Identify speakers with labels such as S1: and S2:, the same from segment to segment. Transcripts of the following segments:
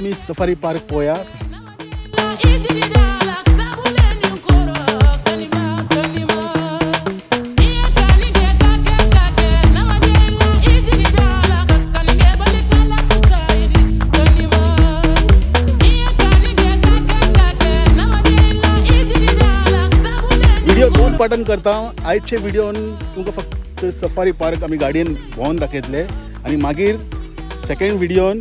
S1: आम्ही safari park पोया. Video दोन पार्टान करता. आयचे व्हिडिओन तुमकां फक्त सफारी पार्क आमी गाडयेन भोंवन दाखयतले आनी मागीर सेकंड व्हिडिओन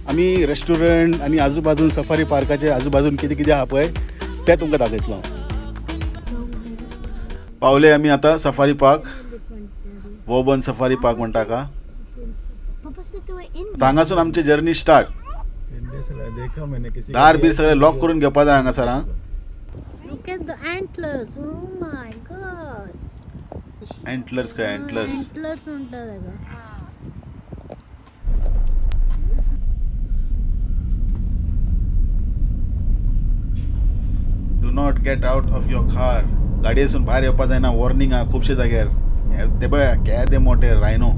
S1: आमी रेस्टॉरंट आनी आजूबाजून सफारी पार्काचे आजूबाजून कितें कितें आहा पळय तें तुमकां दाखयतलो. पावले आमी आतां सफारी पार्क. वोबन सफारी पार्क म्हणटा का. हांगासून आमची जर्नी स्टार्ट. दार बीर सगळे लॉक करून घेवपा जाय हांगासर.
S2: Look at the antlers. Oh my god.
S1: Antlers काय एंटलर्स.
S2: Antlers म्हणतात त्याला.
S1: Do not get out of your car. गाडयेसून भायर येवपा जायना. वॉर्निंग आहा खुबशे जाग्यार. ते पळय केदे मोठे रायनो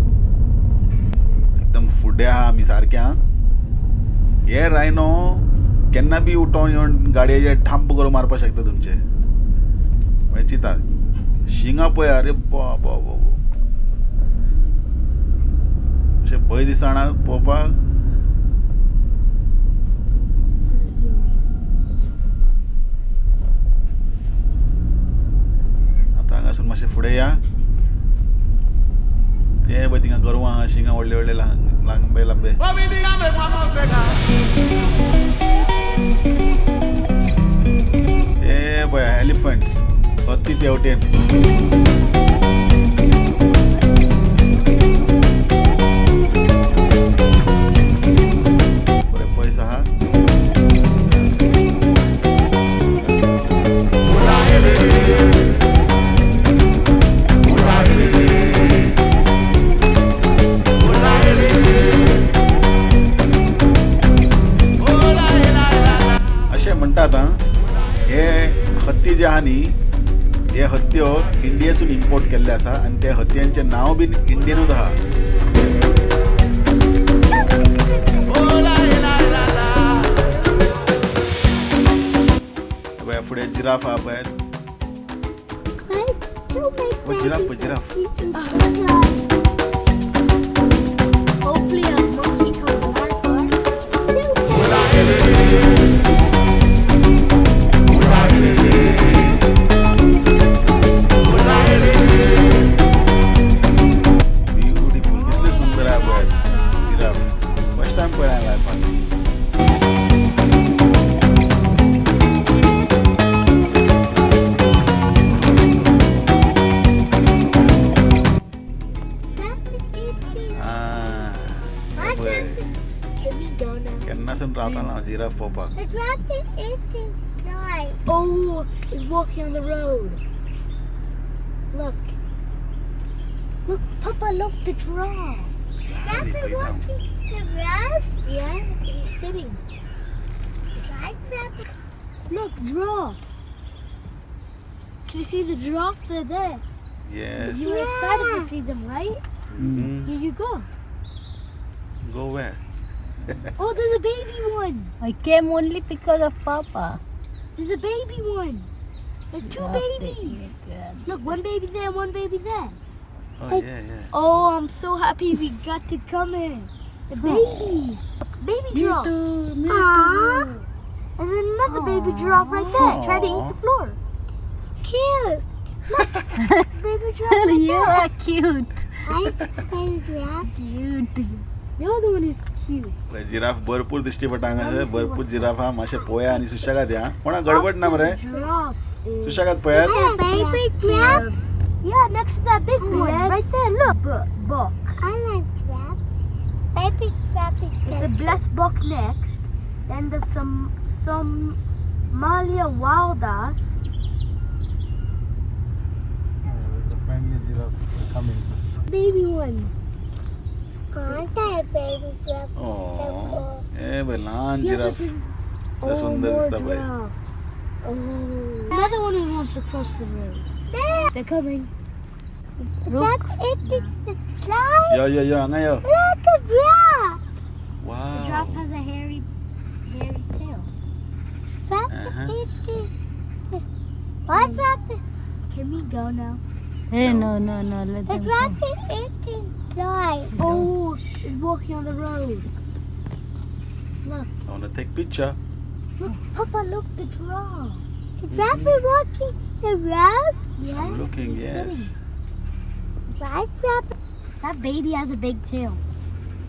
S1: एकदम फुडें आहा आमी सारके आहा. हे रायनो केन्ना बी उठोवन येवन गाडयेचे ठांप करून मारपाक शकता तुमचे. म्हणजे चिता शिंगा पळय. अरे बाबा अशें भंय दिसना पळोवपाक. आतां हांगासून मातशें फुडें या. ते पळय थिंगा गोरवां आहा. शिंगा व्हडले व्हडले लांबे लांबे. ते पळय एलिफंट्स. हत्ती तेवटेन. बरें पयस आहा. अशें म्हणटात हे हत्ती जे आहा न्ही हे हत्त्यो इंडियेसून इम्पोर्ट केल्ले आसा आनी त्या हत्यांचें नांव बीन इंडियनूच आहा. पळय फुडें जिराफ आहा पळय. Giraffe giraffe.
S2: Hopefully a monkey comes in our car.
S1: Beautiful. कितले सुंदर आहा पळय जिराफ. फर्स्ट टायम पळयला लायफान. केन्नासून रावता हांव जिराफ पळोवपाक.
S2: Oh, it's walking on the road. Look. Look, Papa, look, the giraffe.
S1: The
S2: giraffe? Yeah, he's sitting. Look, giraffe. Can you see the giraffe? They're there.
S1: Yes.
S2: You were excited to see them, right? Here you go.
S1: Go where?
S2: Oh, there's a baby one.
S3: I came only because of Papa.
S2: There's a baby one. There's two babies. Look, one baby there, one baby there.
S1: Oh, yeah.
S2: Oh, I'm so happy we got to come in. The babies. Baby giraffe.
S1: Me too.
S2: And then another baby giraffe right there, trying to eat the floor. Cute. Look, baby giraffe right
S3: You
S2: there.
S3: are cute.
S2: Baby giraffe. Cute. The other one is cute.
S1: Giraffe भरपूर दिश्टी पडटा हांगासर. भरपूर giraffe आहा. मातशें पळया आनी सुशेगाद या. कोणा गडबड ना मरे.
S2: Giraffe is...
S1: सुशेगाद पळयात.
S2: Baby giraffe. Yeah, next to that big one. Right there, look. Buck. I like giraffe. Baby giraffe is There's the blessed buck next. Then there's some Malia wildas.
S1: There's a friendly giraffe coming.
S2: Baby one. Baby giraffe.
S1: Oh. बघ लहान giraffe. ते सुंदर दिसता पळय.
S2: Another one who wants to cross the road. They're coming. Look.
S1: Yo, हांगा यो.
S2: Look, a giraffe.
S1: Wow.
S2: The giraffe has a hairy
S1: Uh-huh.
S2: What rabbit? Can we go now?
S3: Hey,
S1: No.
S3: no, let
S2: The
S3: them go.
S2: rabbit eating fly. Oh, it's walking on the road. Look,
S1: I want to take picture.
S2: look, Papa, look, the giraffe. The rabbit walking the road? Yeah.
S1: I'm looking,
S2: he's
S1: yes.
S2: sitting. Right, rabbit? That baby has a big tail.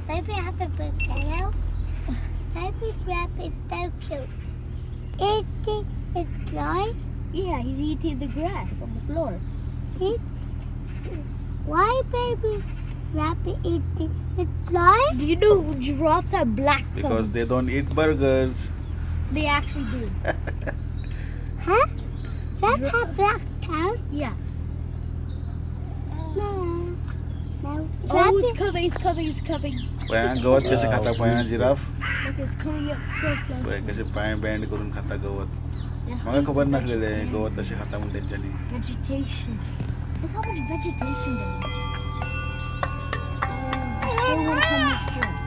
S2: Baby has a big tail? Baby rabbit so cute. Eating the fly? Yeah, he's eating the grass on the floor. Why baby rabbit eating the fly? Do you know giraffes have black tongues?
S1: Because they don't eat burgers.
S2: They actually do. Huh? Giraffes have black tongues? Yeah. No. Oh, it's coming.
S1: पया गवत कसे खाता पया giraffe
S2: Look, it's coming up so close.
S1: पया कसे पाय band करून खाता गवत
S2: Yes,
S1: मला
S2: look
S1: खबर
S2: at the
S1: नसलेले
S2: vegetation.
S1: गवत कसे खाता म्हणून त्यांच्यानी
S2: Vegetation. Look how much vegetation there is. I still want to come next to us.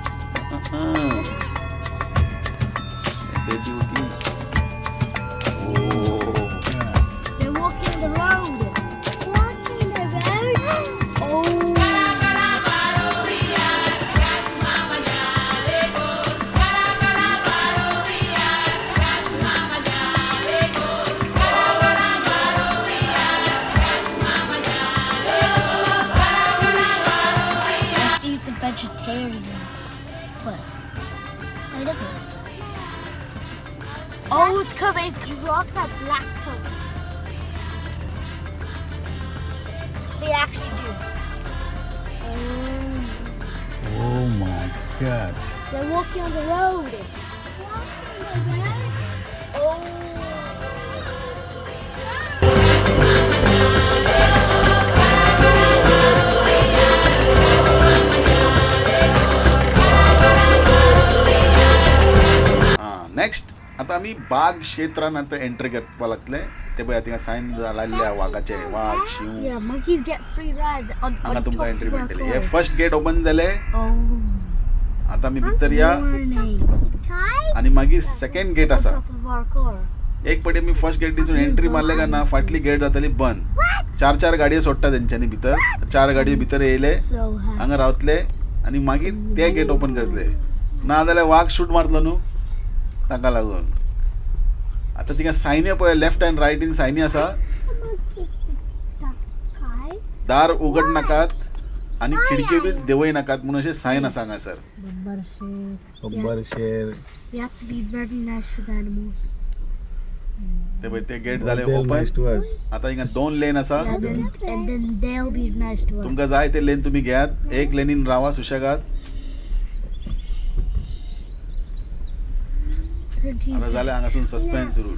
S1: Baby होती ओ
S2: They're walking the road. Walking the road? Oh. Let's eat the vegetarian plus. Oh, it doesn't. Oh, it's coming. Giraffes have black tongues. They actually do.
S1: Oh my god.
S2: They're walking on the road. Walking on the road? Oh.
S1: Next आता आम्ही बाग क्षेत्रान आता entry करपा लागले ते पळय थिंगा सायन लायल्ल्या वाघाचे वाघ शिव
S2: Yeah, monkeys get free rides on
S1: हांगा
S2: top
S1: तुमकां एंट्री
S2: of our
S1: मेळटली
S2: car.
S1: हे फर्स्ट गेट ओपन जाले
S2: Oh.
S1: आता आमी भितर या आणि मागीर सेकंड गेट आसा
S2: On top of our car.
S1: एक पटी मी फर्स्ट गेट दिसून एंट्री मारले का ना फाटली गेट जातली बंद चार गाडयो सोडटा तेंच्यांनी भितर 4 गाडयो भितर येयले
S2: So happy.
S1: हांगा रावतले आणि मागीर ते गेट ओपन करतले ना जाल्यार वाघ शूट मारतलो न्हू ताका लागून आता थिंगा सायनी पळय लेफ्ट एंड रायटीन सायनी आसा दार उगड नाकात आणि खिडक्यो बी देंवय नाकात म्हणून अशें सायन आसा हांगासर गब्बर शेर
S2: We have to be very nice to the animals.
S1: ते पळय ते गेट जाले ओपन आता हिंगा 2 लेन आसा
S2: Yeah, and then they'll be nice to us.
S1: तुमकां जाय ते लेन तुम्ही घेयात एक लेनीन रावा सुशेगाद
S2: 13.
S1: आता जाले हांगासून सस्पेन्स सुरू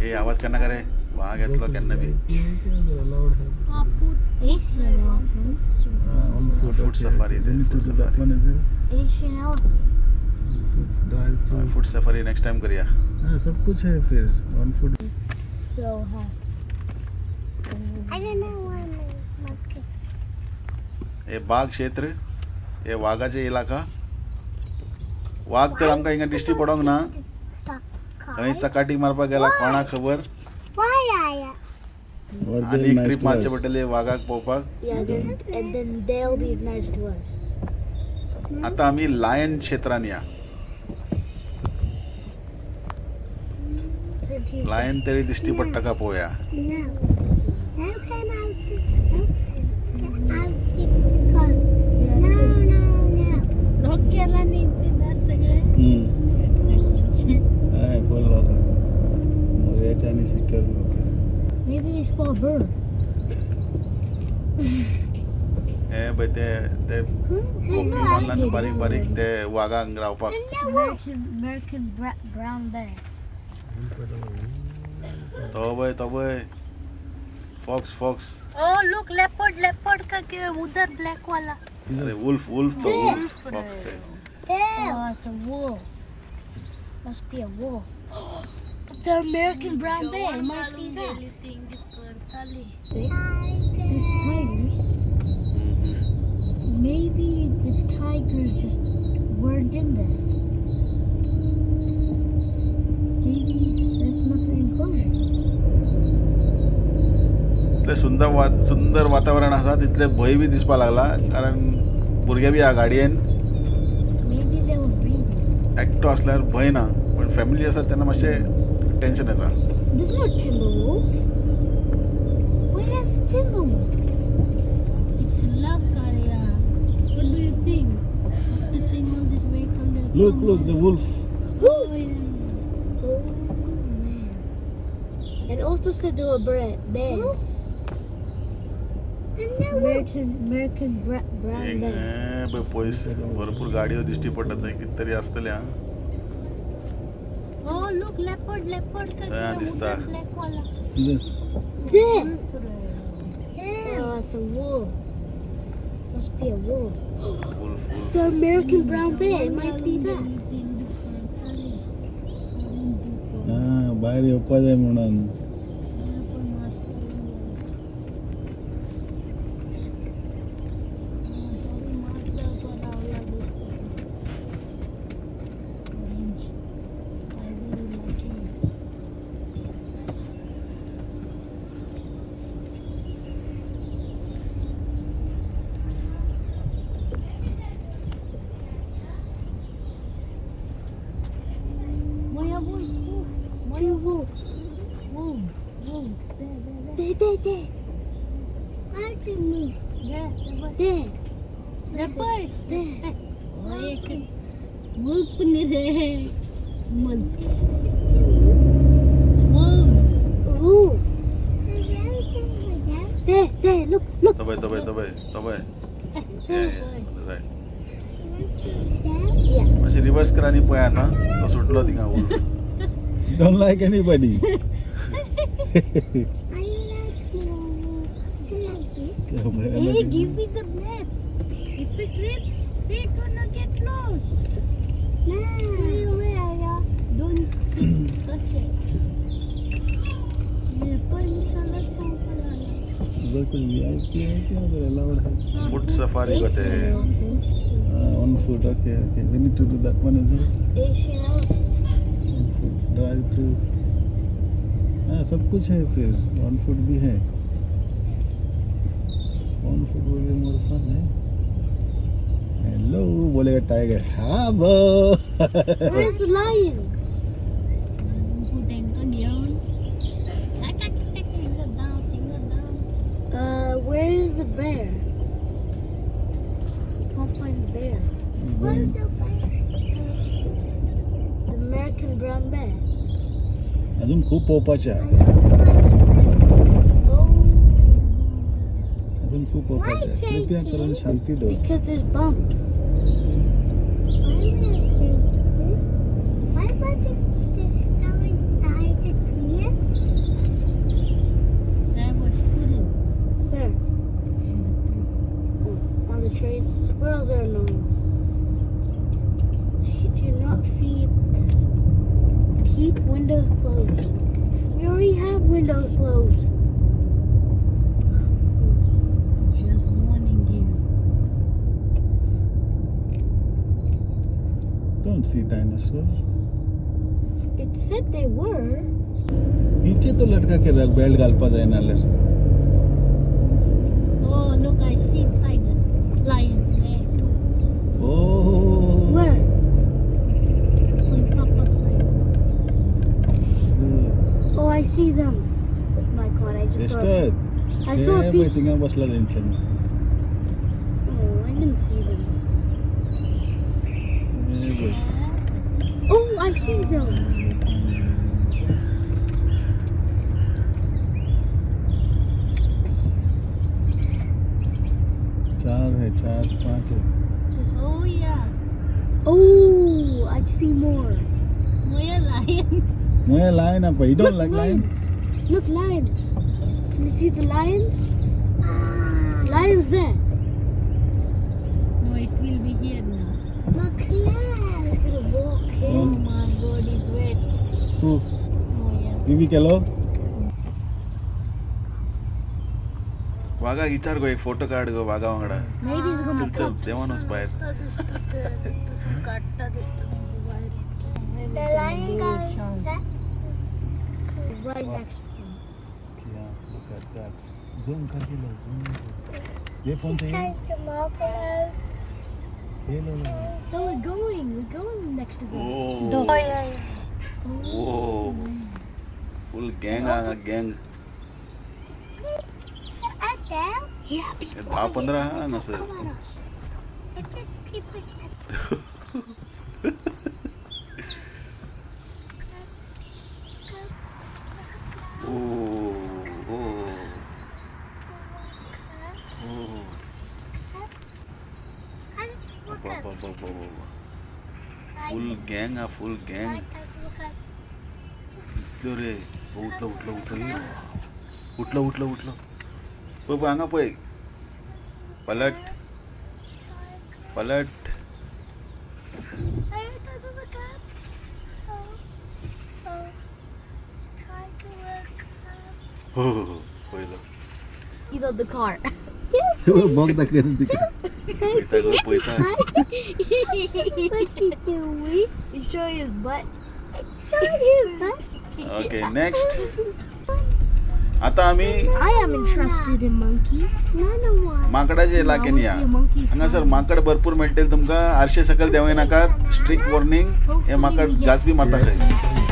S1: हे आवाज केन्ना करे वाघ येतलो केन्ना बी
S2: Asian elephants.
S1: फूड सफारी ते food safari
S2: Asian elephants.
S1: Food safari next time करूया
S4: सब कुछ है फिर on food
S2: So happy. I don't know why my monkey.
S1: हे बाग क्षेत्र हे वाघाचे इलाका वाघ तर आमकां हिंगा दिश्टी पडोंक ना खंय चकाटी मारपाक गेला कोणा खबर आणि एक ट्रिप मारचे पडटले वाघाक पळोवपाक
S2: Yeah, and then they'll be nice to us.
S1: आता आम्ही लायन क्षेत्रान या
S2: 13.
S1: लायन तरी दिश्टी पडटा का पळोवया Look केला निंचणार सगळे
S4: फुल लोक याच्याने सिक्युअर लोक
S2: Maybe they saw a bird.
S1: हे पळय ते कोंकणी मारल्यान बारीक बारीक ते वाघांक रावपाक
S2: American brown bear.
S1: तो पळय फॉक्स
S2: Oh, look, leopard का उधर black वाला.
S1: अरे वुल्फ तो वुल्फ फॉक्स ते
S2: Oh, it's a wolf. Must be a wolf. The American brown bear might be that. The tigers Maybe the tigers just weren't in there. Maybe there's nothing enclosure.
S1: इतले सुंदर वातावरण आसा तितले भंय B दिसपा लागला कारण भुरगे बी हा गाडयेन.
S2: Maybe they were breeding.
S1: एकटो असल्यार भंय ना पण फॅमिली आसा तेन्ना मातशें टेन्शन येता.
S2: There's no timber wolf. Where's the timber wolf? It's a luck area. What do you think? After seeing all this vehicle,
S4: Look, the wolf.
S2: Oh, yeah. Oh, man. And also said there were bears. American brown bear.
S1: पयस भरपूर गाडयो दिश्टी पडटा थंय कितें तरी आसतलें.
S2: Oh, look, leopard.
S1: Ah, दिसता.
S2: There. Oh, it's a wolf. Must be a wolf.
S1: Wolf.
S2: The American brown bear. It might be that.
S4: बाहेर येवपा जाय म्हणून.
S2: Two wolves. There. Where's the moon? There. Leopard. There. Wolf Wolves. There. Look.
S1: तबय.
S2: Yeah.
S1: मातशें reverse करा आनी पळयात ना तो सुटलो थिंगा wolf.
S4: Don't like anybody.
S2: I like wolves. Hey, give me the map. If it rips, we're gonna get lost. Don't touch it.
S4: उधर कुछ VIP है क्या? उधर allowed है?
S1: फूड सफारी गते.
S4: On foot, okay. We need to do that one as well.
S2: Asian elephant.
S4: On foot, drive through. सब कुछ है फिर. On foot भी है. On foot will be more fun, है? Hello, बोलेगा tiger. हाँ बो.
S2: Where's the lions? Where is the bear? Can't find the bear. The American brown bear.
S4: अजून खूप पोपायचं आहे. अजून खूप पोपायचं आहे. कृपया करून शांती दो.
S2: Because there's bumps. Where? On the trays. Squirrels are annoying. Do not feed. Keep windows closed. We already have windows closed. Just warning you.
S4: Don't see dinosaur.
S2: It said they were.
S4: नीचे तो लटका के रख belt घालपा जायना जाल्यार.
S2: Oh, look, I see tiger. Lion there.
S4: Oh.
S2: Where? On Papa's side. Oh, I see them. My God, I just saw.
S4: Sister.
S2: I saw a piece.
S4: Tinga बसला त्यांच्यान.
S2: Oh, I didn't see them. Oh, I see them.
S4: चार पांच है.
S2: Oh, yeah. Oh, I see more. More lion.
S4: मैं lion up. You don't like lions?
S2: Look, lions. Can you see the lions? Lions there.
S3: No, it will be here now.
S2: Look, lions. It's gonna walk
S3: Oh
S2: in.
S3: my God, it's wet.
S4: Who?
S3: Oh yeah.
S4: Vivi hello.
S1: वाघ वाघा विचार गो एक photo काढ गो वाघा वांगडा
S2: Maybe it's gonna
S1: चल चल देवानच बाहेर
S2: The lion goes right next to him.
S4: Yeah, look at that. Zoom करके लो, zoom करो. ये फोन चाहिए? ये लो लो.
S2: So we're going next to
S1: O
S2: them.
S1: O full गँग uh गँग
S2: Yeah,
S1: 10-15 हा नसेल
S2: come on us.
S1: O O full गँग हा full गँग रे उठलं उठलं उठलं उठलं उठलं उठलं पळय हांगा पळय पलट पलट हो हो हो पळयलं
S2: He's on the car.
S4: बघ दाखव तिकडे.
S1: पळयता गो पळयता
S2: He's showing his butt.
S1: Okay next आता आम्ही
S2: I am interested in monkeys.
S1: माकडाच्या इलाक्यान या हांगासर माकड भरपूर मेळटले तुमकां आरशे सकयल देंवय नाकात स्ट्रिक्ट वॉर्निंग हे माकड घास बी मारता खंय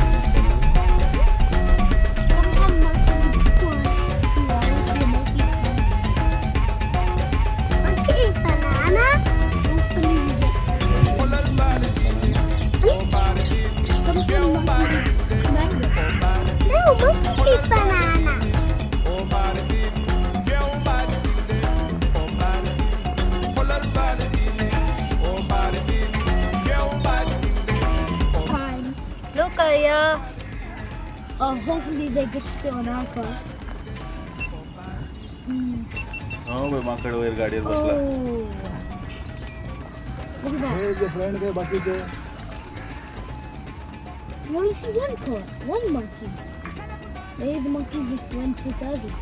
S2: Look, hopefully they get to sit on our car.
S1: हो बे माकड वयर गाडीवर बसला
S2: Look at that.
S4: हे जे फ्रेंड काय बाकीचे
S2: You only see one car, one monkey. Maybe the monkey just went with the others.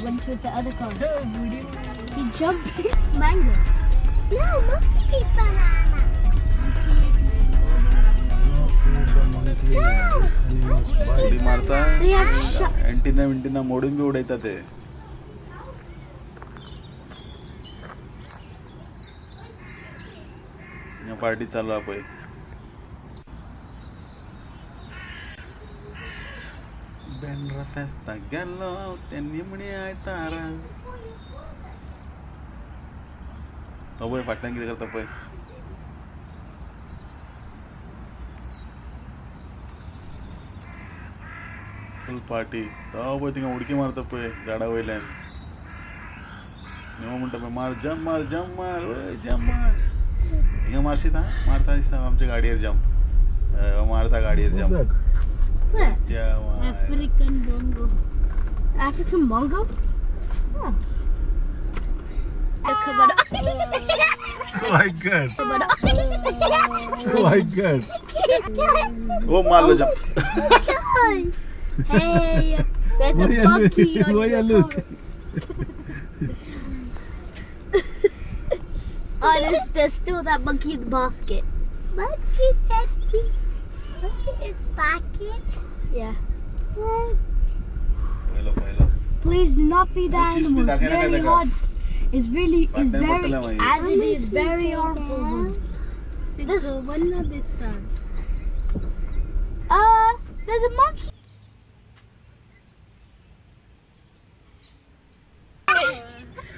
S2: Went with the other car. He jumped. Mango. No, monkey banana.
S1: उडी मारता
S2: They have shot.
S1: अँटिना मोडून B उडयता ते या party चालू हा पळय बेंड्रा फेस्ता गेलो ते निमणे आयतारा तो पळय फाटल्यान कितें करता पळय फुल पार्टी तो पळय थिंगा उडकी मारता पळय झाडा वयल्यान निमो म्हणटा पळय मार जंप मार ओय जंप मार हिंगा मारशीत हा मारता दिसता आमच्या गाडयेर जंप मारता गाडयेर जंप
S2: What?
S1: जेवाय
S3: African bongo.
S2: African bongo? Oh.
S4: My god my god
S1: ओ मारलो jump
S2: Hey, there's a monkey on
S4: Why
S2: your
S4: you look?
S2: car. Oh, there's still that monkey in the basket. Monkey is basket? Yeah.
S1: पहिलो
S2: Please do not feed the
S1: Chief,
S2: animals.
S1: feed the
S2: Very
S1: animals.
S2: hard. It's very,
S1: Partner
S2: as
S1: bottle
S2: it is very harmful.
S3: This one or this one?
S2: There's a monkey.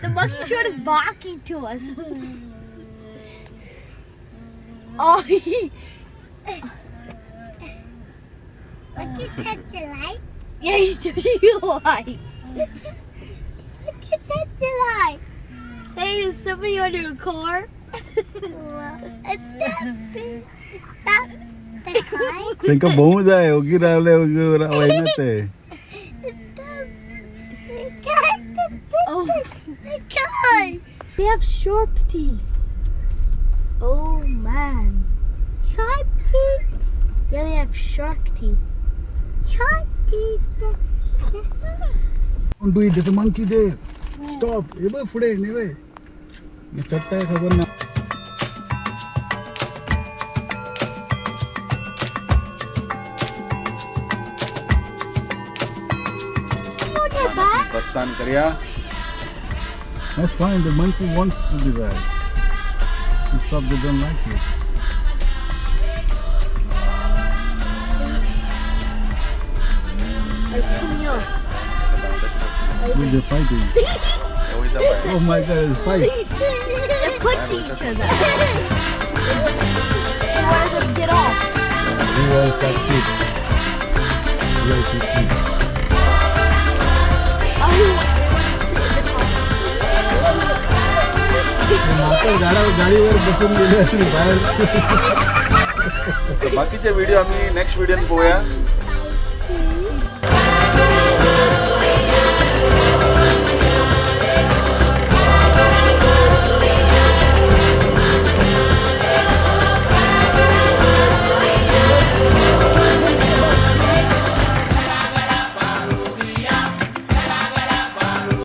S2: The monkey short is barking to us. Oh,
S5: Monkey touch the light.
S2: yeah, he's touching your light.
S5: Monkey touch the light.
S2: Hey, is somebody on your car?
S5: The kite.
S4: त्यांका बोंब जाय ओगी रावले वयना ते
S2: Oh,
S5: The kite.
S2: they have sharp teeth. Oh man.
S5: Sharp teeth.
S2: Yeah, they have shark teeth.
S5: Sharp teeth.
S4: Don't do it. There's a monkey there. Stop. हे बघ पुढे नाही बघ. मी चट्टा आहे खबर ना.
S1: प्रस्थान કર્યા.
S4: That's fine. The monkey wants to be there. You stop. They don't like it. Look, they're fighting. Oh my God, it's fight.
S2: They're punching each other. One of them get off.
S4: He wants that stick. Like this stick. गाडीवर बसून गेले आणि बाहेर.
S1: बाकीचे video आम्ही next व्हिडिओन पाहूया.